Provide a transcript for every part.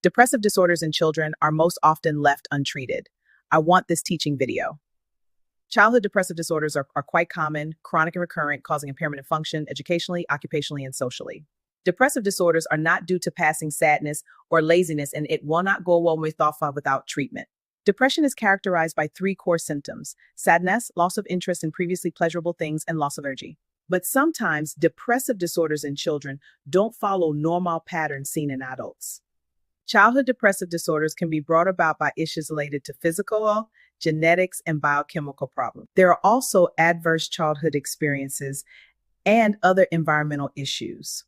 Depressive disorders in children are most often left untreated. I want this teaching video. Childhood depressive disorders are quite common, chronic and recurrent, causing impairment in function, educationally, occupationally, and socially. Depressive disorders are not due to passing sadness or laziness, and it will not go well with thought without treatment. Depression is characterized by three core symptoms: sadness, loss of interest in previously pleasurable things, and loss of energy. But sometimes depressive disorders in children don't follow normal patterns seen in adults. Childhood depressive disorders can be brought about by issues related to physical, genetics, and biochemical problems. There are also adverse childhood experiences and other environmental issues.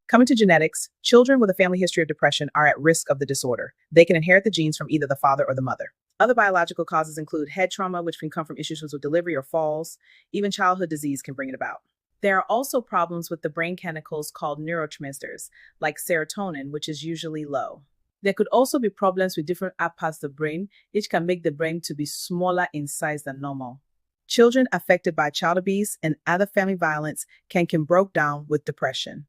Coming to genetics, children with a family history of depression are at risk of the disorder. They can inherit the genes from either the father or the mother. Other biological causes include head trauma, which can come from issues with delivery or falls. Even childhood disease can bring it about. There are also problems with the brain chemicals called neurotransmitters, like serotonin, which is usually low. There could also be problems with different parts of the brain, which can make the brain to be smaller in size than normal. Children affected by child abuse and other family violence can break down with depression.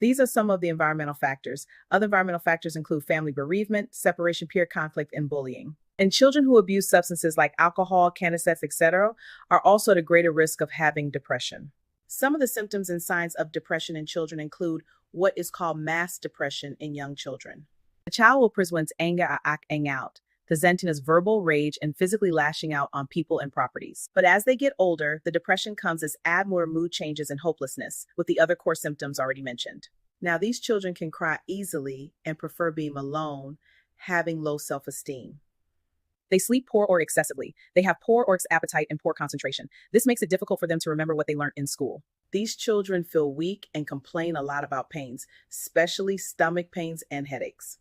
These are some of the environmental factors. Other environmental factors include family bereavement, separation, peer conflict, and bullying. And children who abuse substances like alcohol, cannabis, etc., are also at a greater risk of having depression. Some of the symptoms and signs of depression in children include what is called mass depression in young children. The child will present anger or acting out, presenting as verbal rage and physically lashing out on people and properties. But as they get older, the depression comes as more mood changes and hopelessness, with the other core symptoms already mentioned. Now, these children can cry easily and prefer being alone, having low self-esteem. They sleep poor or excessively. They have poor or appetite and poor concentration. This makes it difficult for them to remember what they learned in school. These children feel weak and complain a lot about pains, especially stomach pains and headaches.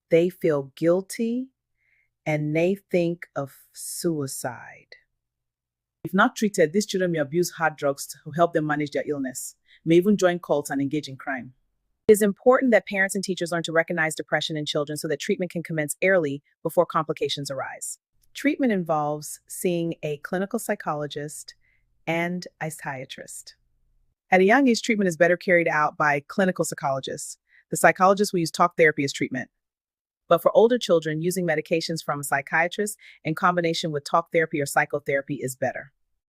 They feel guilty and they think of suicide. If not treated, these children may abuse hard drugs to help them manage their illness, may even join cults and engage in crime. It is important that parents and teachers learn to recognize depression in children so that treatment can commence early before complications arise. Treatment involves seeing a clinical psychologist and a psychiatrist. At a young age, treatment is better carried out by clinical psychologists. The psychologist will use talk therapy as treatment. But for older children, using medications from a psychiatrist in combination with talk therapy or psychotherapy is better.